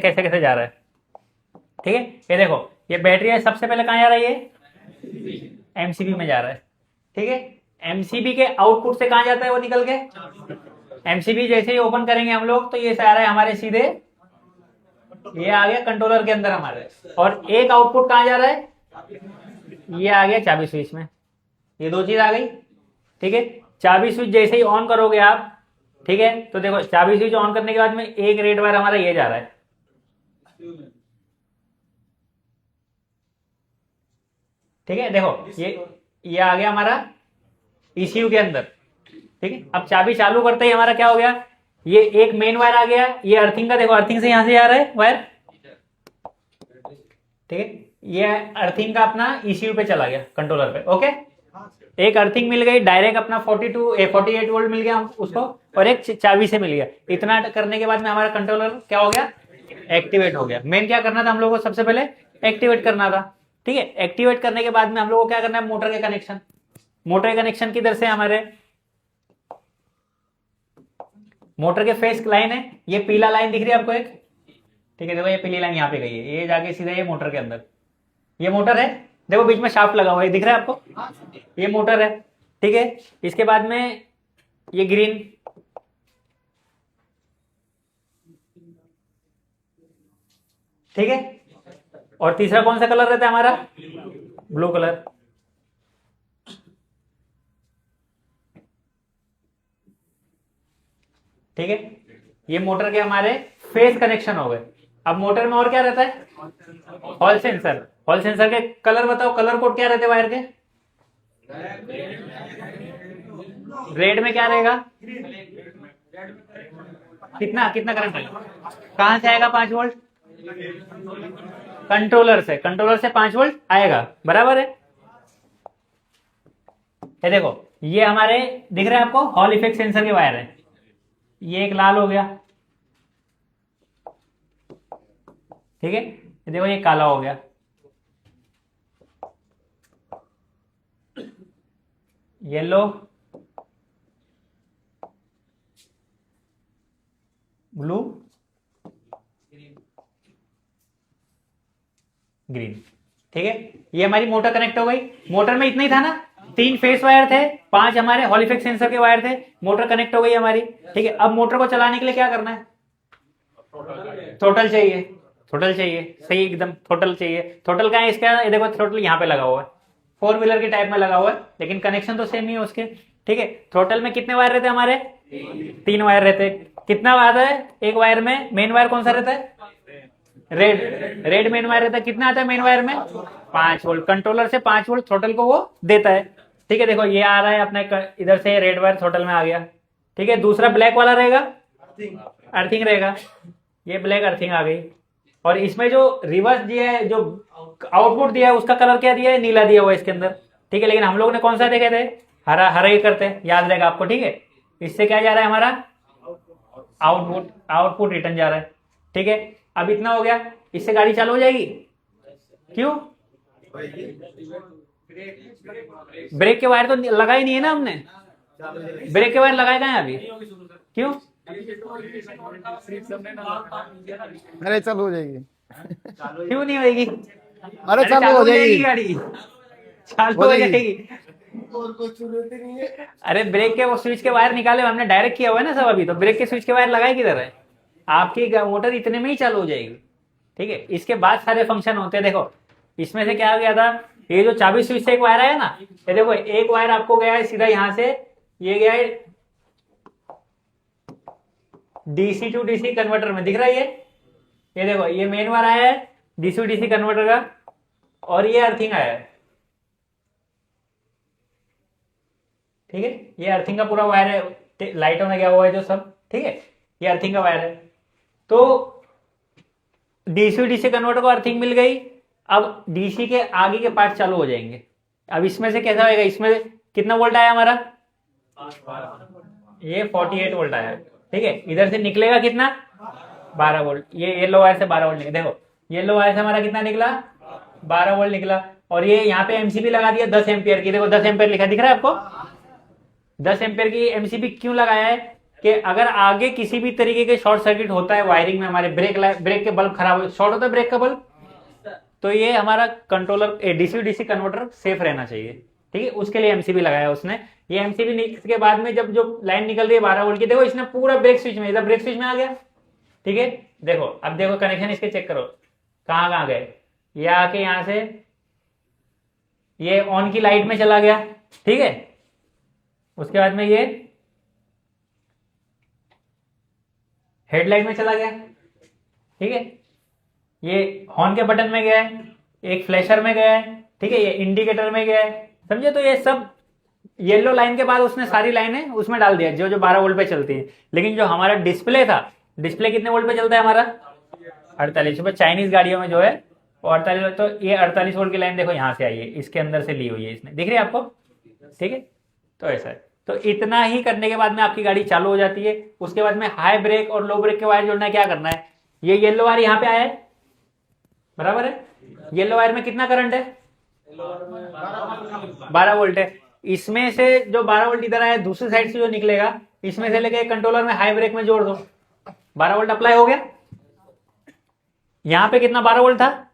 कैसे कैसे जा रहा है। ठीक है, ये देखो ये बैटरी है, सबसे पहले कहाँ जा रहा है, ये एमसीबी में जा रहा है। ठीक है, एमसीबी के आउटपुट से कहाँ जाता है वो निकल के, एमसीबी जैसे ही ओपन करेंगे हम लोग तो ये आ रहा है हमारे सीधे, ये आ गया कंट्रोलर के अंदर हमारे, और एक आउटपुट कहाँ जा रहा है, ये आ गया चाबी स्विच में। ये दो चीज आ गई। ठीक है, चाबी स्विच जैसे ही ऑन करोगे आप, ठीक है, तो देखो चाबी स्विच ऑन करने के बाद में एक रेड वायर हमारा ये जा रहा है। ठीक है, देखो ये आ गया हमारा ईसीयू के अंदर। ठीक है, अब चाबी चालू करते ही हमारा क्या हो गया, ये एक मेन वायर आ गया, ये अर्थिंग का, देखो अर्थिंग से यहां से आ रहा है वायर। ठीक है, ये अर्थिंग का अपना ईसीयू पे चला गया, कंट्रोलर पे। ओके, एक अर्थिंग मिल गई डायरेक्ट अपना 48 वोल्ट मिल गया उसको, और एक चाबी से मिल गया। इतना करने के बाद में हमारा कंट्रोलर क्या हो गया, एक्टिवेट हो गया। मेन क्या करना था हम लोगों को, सबसे पहले एक्टिवेट करना था। ठीक है, एक्टिवेट करने के बाद में हम लोगों को क्या करना है, मोटर के कनेक्शन। मोटर कनेक्शन किधर से, हमारे मोटर के फेस लाइन है, ये पीला लाइन दिख रही है आपको एक। ठीक है, देखो ये पीली लाइन यहाँ पे गई है, ये जाके सीधा ये मोटर के अंदर, ये मोटर है, देखो बीच में शाफ्ट लगा हुआ है, दिख रहा है आपको, ये मोटर है। ठीक है, इसके बाद में ये ग्रीन, ठीक है, और तीसरा कौन सा कलर रहता है हमारा, ब्लू कलर। ठीक है, ये मोटर के हमारे फेस कनेक्शन हो गए। अब मोटर में और क्या रहता है, हॉल सेंसर। हॉल सेंसर के कलर बताओ, कलर कोड क्या रहते हैं वायर के, रेड में क्या रहेगा, कितना कितना करंट है, कहां से आएगा 5 वोल्ट, कंट्रोलर से, कंट्रोलर से 5 वोल्ट आएगा, बराबर है। ये देखो ये हमारे दिख रहा है आपको, हॉल इफेक्ट सेंसर के वायर है। ये एक लाल हो गया, ठीक है, ये देखो ये काला हो गया, येलो, ब्लू, ग्रीन। ठीक है, ये हमारी मोटर कनेक्ट हो गई। मोटर में इतना ही था ना, 3 फेस वायर थे, 5 हमारे हॉल इफेक्ट सेंसर के वायर थे, मोटर कनेक्ट हो गई हमारी। ठीक है, अब मोटर को चलाने के लिए क्या करना है, थ्रोटल चाहिए, थ्रोटल चाहिए, सही एकदम, थ्रोटल चाहिए। थ्रोटल का है इसका, ये देखो थ्रोटल यहाँ पे लगा हुआ है, 4 व्हीलर के टाइप में लगा हुआ है, लेकिन कनेक्शन तो सेम ही है उसके। ठीक है, थ्रोटल में कितने वायर रहते हैं हमारे, 3 वायर रहते हैं। कितना आता है एक वायर में, मेन वायर कौन सा रहता है, रेड, रेड मेन वायर रहता है। कितना आता है मेन वायर में, 5 वोल्ट। कंट्रोलर से 5 वोल्ट थ्रोटल को वो देता है। ठीक है, देखो ये आ रहा है अपने इधर से, रेड वायर थ्रोटल में आ गया। ठीक है, दूसरा ब्लैक वाला रहेगा, अर्थिंग रहेगा, ये ब्लैक अर्थिंग आ गई। और इसमें जो रिवर्स दिया है, जो आउटपुट दिया है, उसका कलर क्या दिया है, नीला दिया हुआ है इसके अंदर। ठीक है, लेकिन हम लोग ने कौन सा देखे थे, हरा, हरा ही करते हैं, याद रहेगा आपको। ठीक है, इससे क्या जा रहा है हमारा आउटपुट, आउटपुट रिटर्न जा रहा है। ठीक है, अब इतना हो गया, इससे गाड़ी चालू हो जाएगी। क्यों, ब्रेक के वायर तो लगा ही नहीं है ना हमने, ब्रेक के वायर लगाए गए अभी, क्यों, अरे चालू हो जाएगी, क्यों नहीं होगी, अरे चालू हो जाएगी गाड़ी, चालू हो जाएगी। अरे ब्रेक के वो स्विच के वायर निकाले हमने, डायरेक्ट किया हुआ है ना सब अभी, तो ब्रेक के स्विच के वायर लगाए किधर है, आपकी मोटर इतने में ही चालू हो जाएगी। ठीक है, इसके बाद सारे फंक्शन होते हैं। देखो इसमें से क्या गया था, ये जो चाबी स्विच से एक वायर आया ना, ये देखो एक वायर आपको गया है सीधा यहां से, ये गया है डीसी टू डीसी कन्वर्टर में, दिख रहा है ये देखो ये मेन वायर आया है डीसी टू डीसी कन्वर्टर का, और ये अर्थिंग आया है। ठीक है, ये अर्थिंग का पूरा वायर है, लाइटों में गया हुआ है जो सब। ठीक है, ये अर्थिंग का वायर है। तो डीसी डीसी कन्वर्टर को अर्थिंग मिल गई। अब डीसी के आगे के पार्ट चालू हो जाएंगे। अब इसमें से कैसा होगा, इसमें कितना वोल्ट आया हमारा, ये 48 वोल्ट आया। ठीक है, इधर से निकलेगा कितना, 12 वोल्ट। ये येलो वायर से 12 वोल्ट निकला, देखो येलो वायर से हमारा कितना निकला, 12 वोल्ट निकला। और ये यहाँ पे एमसीबी लगा दिया 10 एम्पियर की, देखो 10 एम्पियर लिखा दिख रहा है आपको। 10 एम्पियर की एमसीबी क्यों लगाया है, कि अगर आगे किसी भी तरीके के शॉर्ट सर्किट होता है वायरिंग में, हमारे ब्रेक के बल्ब खराब हो, शॉर्ट होता है ब्रेक का बल्ब, तो ये हमारा controller DC DC converter safe रहना चाहिए। ठीक है, उसके लिए एमसीबी लगाया उसने। ये एमसीबी के बाद में जब जो लाइन निकल रही है 12 वोल्ट की, देखो इसने पूरा ब्रेक स्विच में, इधर ब्रेक स्विच में आ गया। ठीक है, देखो अब देखो कनेक्शन इसके चेक करो कहां कहां गए। ये आके यहां से ये ऑन की लाइट में चला गया। ठीक है, उसके बाद में ये हेडलाइट में चला गया। ठीक है, ये हॉर्न के बटन में गया है, एक फ्लैशर में गया है। ठीक है, ये इंडिकेटर में गया है, समझे। तो ये सब येलो लाइन के बाद उसने सारी लाइनें उसमें डाल दिया जो जो 12 वोल्ट पे चलती है। लेकिन जो हमारा डिस्प्ले था, डिस्प्ले कितने वोल्ट पे चलता है हमारा? 48। चाइनीज गाड़ियों में जो है वो 48। तो ये 48 वोल्ट की लाइन देखो यहां से आई है, इसके अंदर से ली हुई है इसने, दिख रही है आपको? ठीक है, तो ऐसा है। तो इतना ही करने के बाद में आपकी गाड़ी चालू हो जाती है। उसके बाद में हाई ब्रेक और लो ब्रेक के वायर जोड़ना है। क्या करना है, ये येलो वायर यहाँ पे आया है, बराबर है। येलो वायर में कितना करंट है? 12 वोल्ट है। इसमें से जो 12 वोल्ट इधर आया, दूसरी साइड से जो निकलेगा, इसमें से लेके कंट्रोलर में हाई ब्रेक में जोड़ दो, 12 वोल्ट अप्लाई हो गया। यहां पे कितना 12 वोल्ट था?